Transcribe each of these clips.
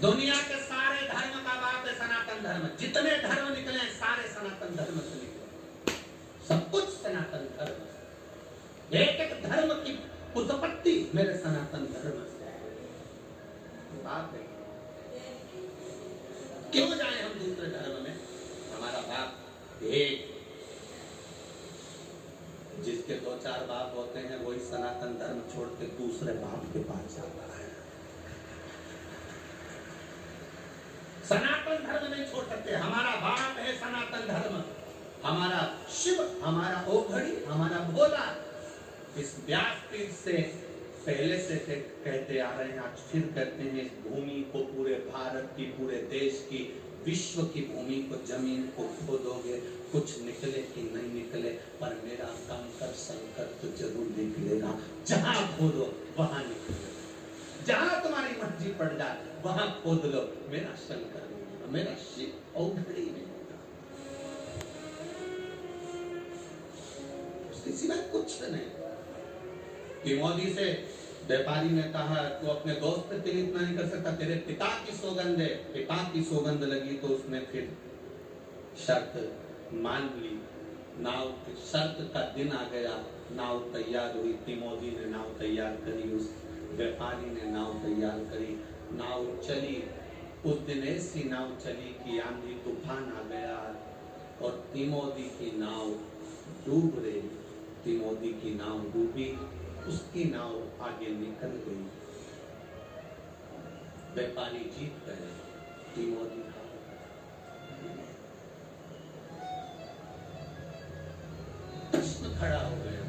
दुनिया के सारे धर्म का बाप है सनातन धर्म। जितने धर्म निकले हैं सारे सनातन धर्म से निकले, सब कुछ सनातन धर्म। एक एक धर्म की उत्पत्ति मेरे सनातन धर्म से है। बात है, क्यों जाए हम दूसरे धर्म में? हमारा बाप एक, जिसके दो चार बाप होते हैं वही सनातन धर्म छोड़ के दूसरे बाप के पास जाता है। सनातन धर्म नहीं छोड़ सकते। हमारा बाप है सनातन धर्म, हमारा शिव, हमारा ओघड़ी, हमारा भोला। इस व्यासपीठ से पहले से कहते आ रहे हैं, आज फिर कहते हैं, इस भूमि को, पूरे भारत की, पूरे देश की, विश्व की भूमि को, जमीन को खोदोगे, कुछ निकले कि नहीं निकले, पर मेरा कंकर संकर तो जरूर निकलेगा। जहां खोदो वहां निकलेगा, जहां तुम्हारी मर्जी पड़ जाए वहां खोद लो, मेरा शंकर नहीं होगा, मेरा शिव औघड़ी नहीं होगा, उसके सिवाय कुछ नहीं। तिमोथी से व्यापारी ने कहा, तू अपने दोस्त पे तिल इतना नहीं कर सकता, तेरे पिता की सौगंध है। पिता की सौगंध लगी तो उसने फिर शर्त मान ली। नाव की शर्त का दिन आ गया, नाव तैयार हुई, तिमोथी ने नाव तैयार करी, उस व्यापारी ने नाव तैयार करी, नाव चली। उस दिन ऐसी नाव चली कि आंधी तूफान आ गया और तिमोथी की नाव डूब रही। तिमोथी की नाव डूबी, उसकी नाव आगे निकल गई। व्यापारी जीत गए, तिमोथी प्रश्न खड़ा हो गया,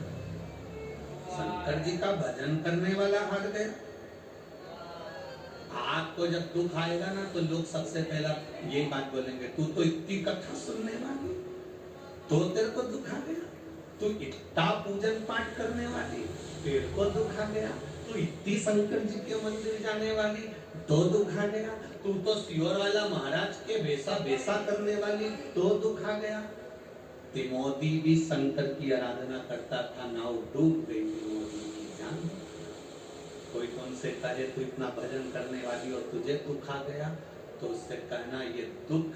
शंकर जी का भजन करने वाला हार गया। आपको जब दुख आएगा ना तो लोग सबसे पहला ये बात बोलेंगे, तू तो इतनी कथा सुनने वाली, तो तेरे को दुख आ गया। तू इतना पूजन पाठ करने वाली, तेरे को दुख आ गया। तू इतनी शंकर जी के मंदिर जाने वाली, तो दुख आ गया। तू तो सियोर वाला महाराज के बेसा करने वाली, तो दुख आ गया। तिमोथी भी शंकर की आराधना करता था, नाव डूब गई तिमोथी की जान। कोई तुमसे कहे तू इतना भजन करने वाली और तुझे दुख आ गया, तो उससे कहना, ये दुख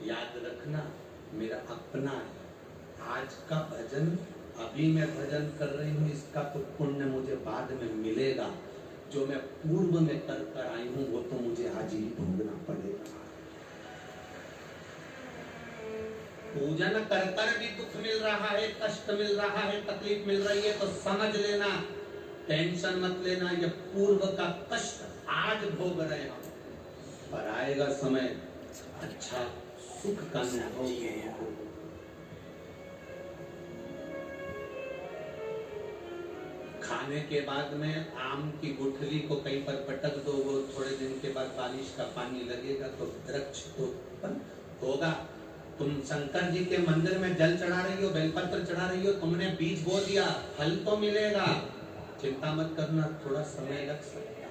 याद रखना मेरा अपना है। आज का भजन, अभी मैं भजन कर रही हूँ, इसका तो पुण्य मुझे बाद में मिलेगा। जो मैं पूर्व में कर आई हूँ वो तो मुझे आज ही भोगना पड़ेगा। पूजन कर कर भी दुख मिल रहा है, कष्ट मिल रहा है, तकलीफ मिल रही है, तो समझ लेना, टेंशन मत लेना, ये पूर्व का कष्ट आज भोग रहे हैं, पर आएगा समय अच्छा सुख का अनुभव। खाने के बाद में आम की गुठली को कहीं पर पटक दो, वो थोड़े दिन के बाद बारिश का पानी लगेगा तो वृक्ष तो होगा। तुम शंकर जी के मंदिर में जल चढ़ा रही हो, बेलपत्र चढ़ा रही हो, तुमने बीज बो दिया, फल तो मिलेगा, चिंता मत करना, थोड़ा समय लग सकता है।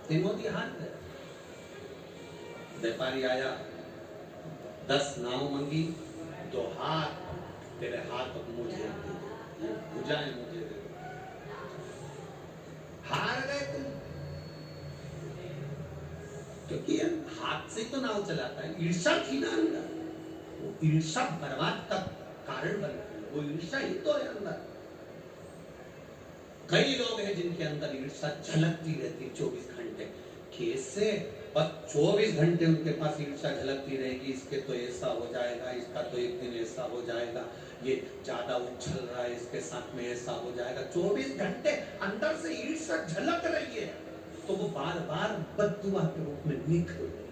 तिमोथी हार गया। व्यापारी आया, 10 नाव मंगी, 2 हाथ, तेरे हाथ मुझे बुझाए, मुझे दे। हार गए तुम, क्योंकि हाथ से तो नाव चलाता है। ईर्षा थी ना अंदर, वो ईर्षा बर्बाद का कारण बनती है, वो ईर्षा ही तो है अंदर। कई लोग हैं जिनके अंदर ईर्षा झलकती रहती 24 घंटे। कैसे? बस 24 घंटे उनके पास ईर्षा झलकती रहेगी, इसके तो ऐसा हो जाएगा, इसका तो एक दिन ऐसा हो जाएगा, ये ज्यादा उछल रहा है, इसके साथ में ऐसा हो जाएगा। 24 घंटे अंदर से ईर्षा झलक रही है, तो वो बार बार बद्दुआ के रूप में निखर रही है।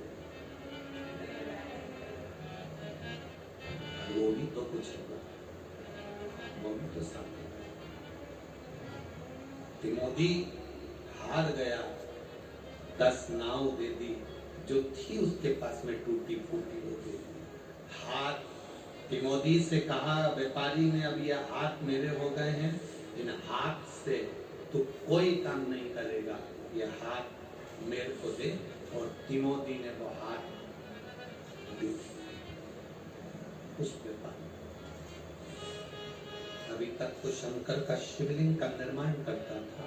वो भी तो कुछ होगा, वो भी तो साथ। तिमोथी हार गया, 10 नाव दे दी, जो थी उसके पास में टूटी फूटी हो गई। हाथ तिमोथी से कहा, व्यापारी ने, अब ये हाथ मेरे हो गए हैं, इन हाथ से तो कोई काम नहीं करेगा, ये हाथ मेरे को दे। और तिमोथी ने वो हाथ दी उस व्यापारी। अभी तक तो शंकर का शिवलिंग का निर्माण करता था,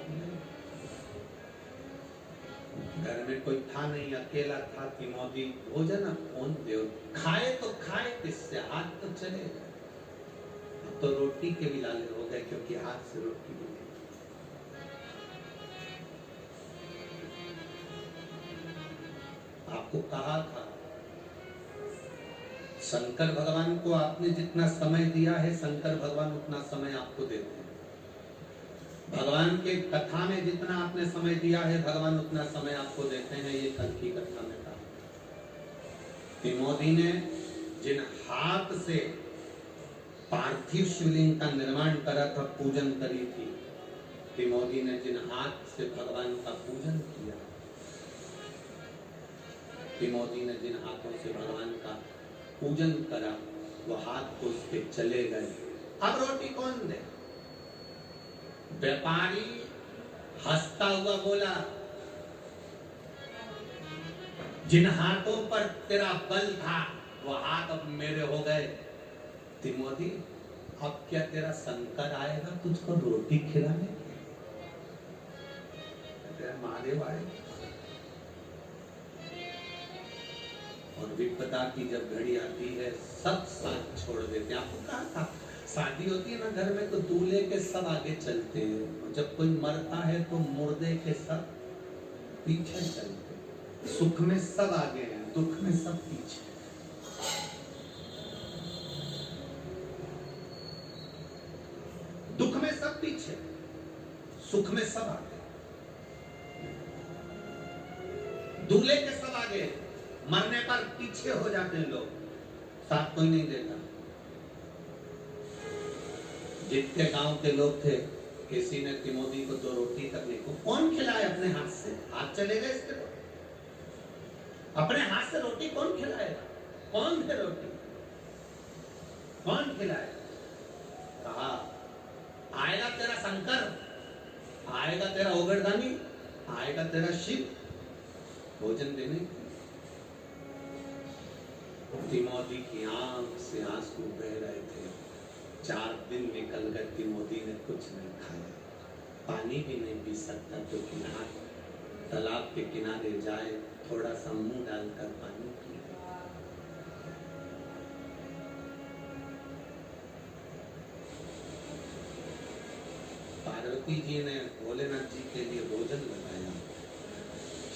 घर में कोई था नहीं, अकेला था तिमोथी। भोजन अब कौन दे, खाए तो खाए किससे, हाथ तो चले गए। अब तो रोटी के भी लाले हो गए, क्योंकि हाथ से रोटी भी नहीं। आपको कहा था शंकर भगवान को आपने जितना समय दिया है, शंकर भगवान उतना समय आपको देते हैं। भगवान के कथा में जितना आपने समय दिया है, भगवान उतना समय आपको देते हैं। ये कल की कथा में कहा। तिमोथी ने जिन हाथ से पार्थिव शिवलिंग का निर्माण करा था, पूजन करी थी, तिमोथी ने जिन हाथ से भगवान का पूजन किया, तिमोथी ने जिन हाथों से भगवान का पूजन करा, वो हाथ तो उसके चले गए। अब रोटी कौन दे? व्यापारी हंसता हुआ बोला, जिन हाथों पर तेरा बल था वो हाथ अब मेरे हो गए। तिमोथी, अब क्या तेरा शंकर आएगा तुझको रोटी खिलाने? तेरा महादेव आएगा। और विपदा की जब घड़ी आती है, सब साथ छोड़ देते हैं। आपको कहा था, शादी होती है ना घर में, तो दूल्हे के सब आगे चलते हैं, जब कोई मरता है तो मुर्दे के सब पीछे चलते हैं। सुख में सब आगे हैं, दुख में सब पीछे। दुख में सब पीछे, सुख में सब आगे। दूल्हे के सब आगे, मरने पर पीछे हो जाते हैं लोग, साथ कोई नहीं देता। जितने गांव के लोग थे, किसी ने तिमोथी को 2 रोटी करने को, कौन खिलाए अपने हाथ से? हाथ चले गए इसके तो। अपने हाथ से रोटी कौन खिलाएगा? कौन दे रोटी? कौन खिलाए? कहा, आएगा तेरा शंकर, आएगा तेरा ओगरदानी, आएगा तेरा शिव भोजन देने। तिमोथी की आंख से आंसू बह रहे थे। 4 दिन निकल गए, तिमोथी ने कुछ नहीं खाया, पानी भी नहीं पी सकता, तो किनारे तालाब के किनारे जाए, थोड़ा सा मुंह डालकर पानी पी। पार्वती जी ने भोलेनाथ जी के लिए भोजन बनाया।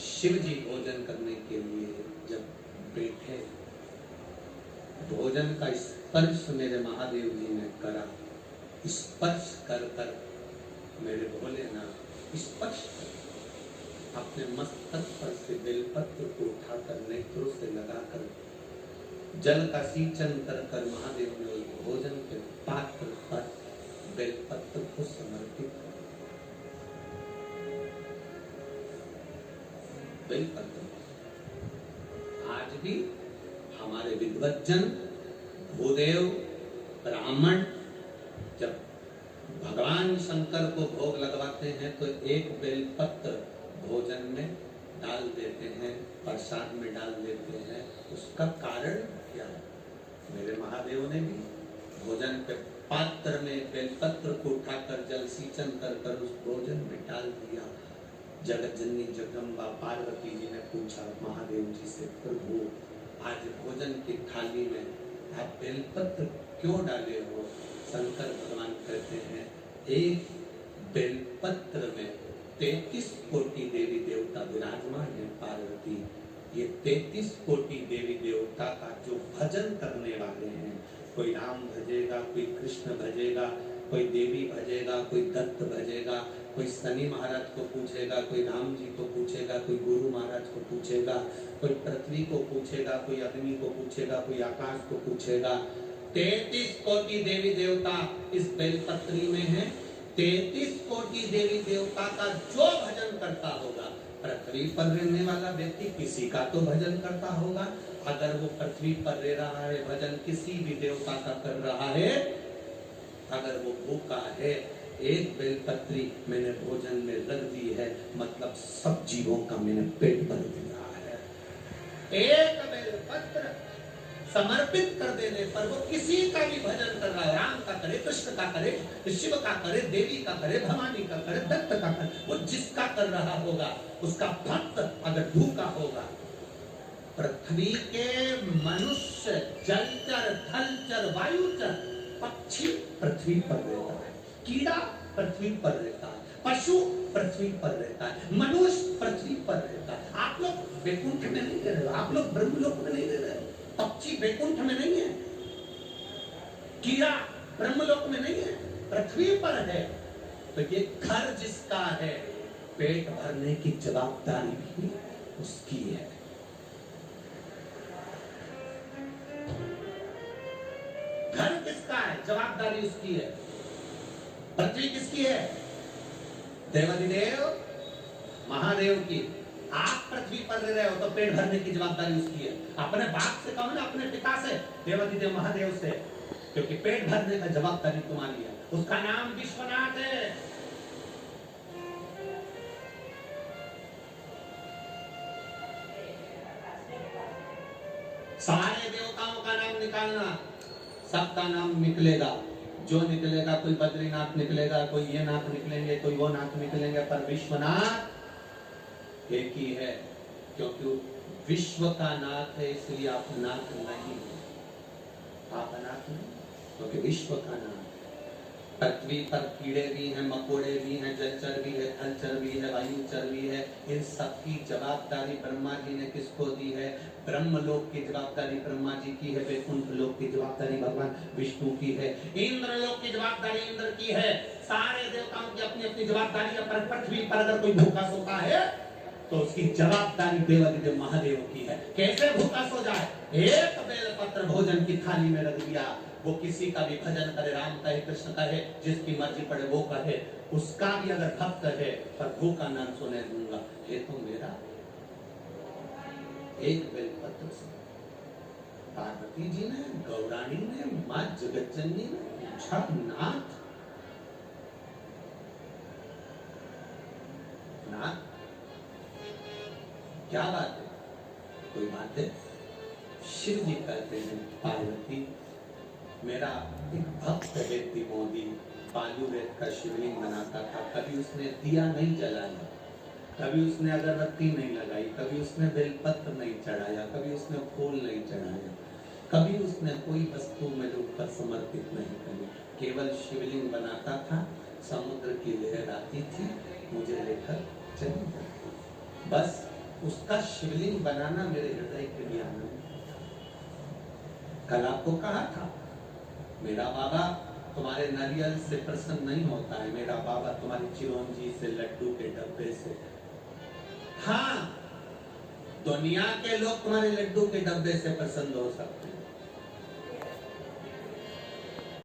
शिव जी भोजन करने के लिए जब बैठे, भोजन का स्पर्श मेरे महादेव जी ने करा। स्पर्श कर कर मेरे भोलेनाथ स्पर्श कर अपने मस्तक पर से बेलपत्र को उठाकर नेत्रों से लगाकर जल का सिंचन कर कर महादेव ने उस भोजन के पात्र पर बेलपत्र को समर्पित कर। बेलपत्र आज भी हमारे विद्वज्जन, भूदेव, ब्राह्मण जब भगवान शंकर को भोग लगवाते हैं तो एक बेलपत्र भोजन में डाल देते हैं, प्रसाद में डाल देते हैं। उसका कारण क्या है? मेरे महादेव ने भी भोजन के पात्र में बेलपत्र को उठाकर जल सिंचन कर कर उस भोजन में डाल दिया। जगत जननी जगदम्बा पार्वती जी ने पूछा महादेव जी से, प्रभु आज भोजन की थाली में आप बेलपत्र क्यों डाले हो? शंकर भगवान कहते हैं, एक बेलपत्र में 33 कोटि देवी देवता विराजमान है पार्वती। ये 33 कोटि देवी देवता का जो भजन करने वाले हैं, कोई राम भजेगा, कोई कृष्ण भजेगा, कोई देवी भजेगा, कोई दत्त भजेगा, कोई शनि महाराज को पूछेगा, कोई राम जी को पूछेगा, कोई गुरु महाराज को पूछेगा, कोई पृथ्वी को पूछेगा, कोई अग्नि को पूछेगा, कोई आकाश को पूछेगा। 33 कोटि देवी देवता इस बेलपत्री में है। 33 कोटि देवी देवता का जो भजन करता होगा, पृथ्वी पर रहने वाला व्यक्ति किसी का तो भजन करता होगा। अगर वो पृथ्वी पर रह रहा है, भजन किसी भी देवता का कर रहा है, अगर वो भूखा है, एक बेलपत्री मैंने भोजन में रख दी है, मतलब सब जीवों का मैंने पेट भर दिया है। एक बेलपत्र समर्पित कर देने पर वो किसी का भी भजन कर रहा है, राम का करे, कृष्ण का करे, शिव का करे, देवी का करे, भवानी का करे, दत्त का करे, वो जिसका कर रहा होगा उसका भक्त अगर भूखा होगा, पृथ्वी के मनुष्य, जलचर, थलचर, वायुचर, पक्षी पृथ्वी पर रहता है, कीड़ा पृथ्वी पर रहता है, पशु पृथ्वी पर रहता है, मनुष्य पृथ्वी पर रहता है। आप लोग वैकुंठ में नहीं रह रहे हो, आप लोग ब्रह्मलोक में नहीं रह रहे हो, पक्षी वैकुंठ में नहीं है, कीड़ा ब्रह्मलोक में नहीं है, पृथ्वी पर है। तो ये घर जिसका है, पेट भरने की जवाबदारी भी उसकी है। घर किसका है, जवाबदारी उसकी है। पृथ्वी किसकी है, देवाधिदेव महादेव की। आप पृथ्वी पर रह रहे हो तो पेट भरने की जवाबदारी उसकी है। अपने बाप से कहो ना, अपने पिता से, देवाधिदेव महादेव से, क्योंकि पेट भरने का जवाबदारी तुम्हारी है। उसका नाम विश्वनाथ है। सारे देवताओं का नाम निकालना, सबका नाम निकलेगा। जो निकलेगा, कोई बद्रीनाथ निकलेगा, कोई ये नाथ निकलेंगे, कोई वो नाथ निकलेंगे, पर विश्वनाथ एक ही है। क्योंकि विश्व का नाथ है, इसलिए आप नाथ नहीं हो, आप अनाथ नहीं, क्योंकि विश्व का नाथ। पृथ्वी पर कीड़े भी हैं, मकोड़े भी हैं, जलचर भी है, थलचर भी है, वायुचर भी है। इन सबकी जवाबदारी ब्रह्मा जी ने किसको दी है? ब्रह्मलोक की जवाबदारी ब्रह्मा जी की है, वैकुंठ लोक की जवाबदारी भगवान विष्णु की है, इंद्र लोक की जवाबदारी इंद्र की है। सारे देवताओं की अपनी अपनी जवाबदारी है। पर पृथ्वी पर अगर कोई भूखा सोता है तो उसकी जवाबदारी देवाधिदेव महादेव की है। कैसे भूखा सो जाए? एक बेलपत्र भोजन की थाली में रख दिया, वो किसी का भी भजन करे, राम कहे, कृष्ण कहे, जिसकी मर्जी पड़े वो कहे, उसका भी अगर भक्त है, पर भूखा ना सोने दूंगा। ये तो मेरा एक बेलपत्र से पार्वती जी ने, गौराणी ने, मां जगतजननी ने पूछा, नाथ नाथ क्या बात है? कोई बात है? शिव जी कहते हैं, पार्वती मेरा एक भक्त है मोदी, बालू रेत का शिवलिंग बनाता था। कभी उसने दिया नहीं जलाया, कभी उसने अगरबत्ती नहीं लगाई, कभी उसने बेलपत्र नहीं चढ़ाया, कभी उसने फूल नहीं चढ़ाया, कभी उसने कोई वस्तु मेरे ऊपर समर्पित नहीं करी। केवल शिवलिंग बनाता था, समुद्र की लहर आती थी, मुझे लेकर चली जाती। बस उसका शिवलिंग बनाना मेरे हृदय के लिए आनंद। कल आपको कहा था, मेरा बाबा तुम्हारे नारियल से प्रसन्न नहीं होता है, मेरा बाबा तुम्हारी चिरौंजी से, लड्डू के डब्बे से। हाँ, दुनिया के लोग तुम्हारे लड्डू के डब्बे से प्रसन्न हो सकते हैं,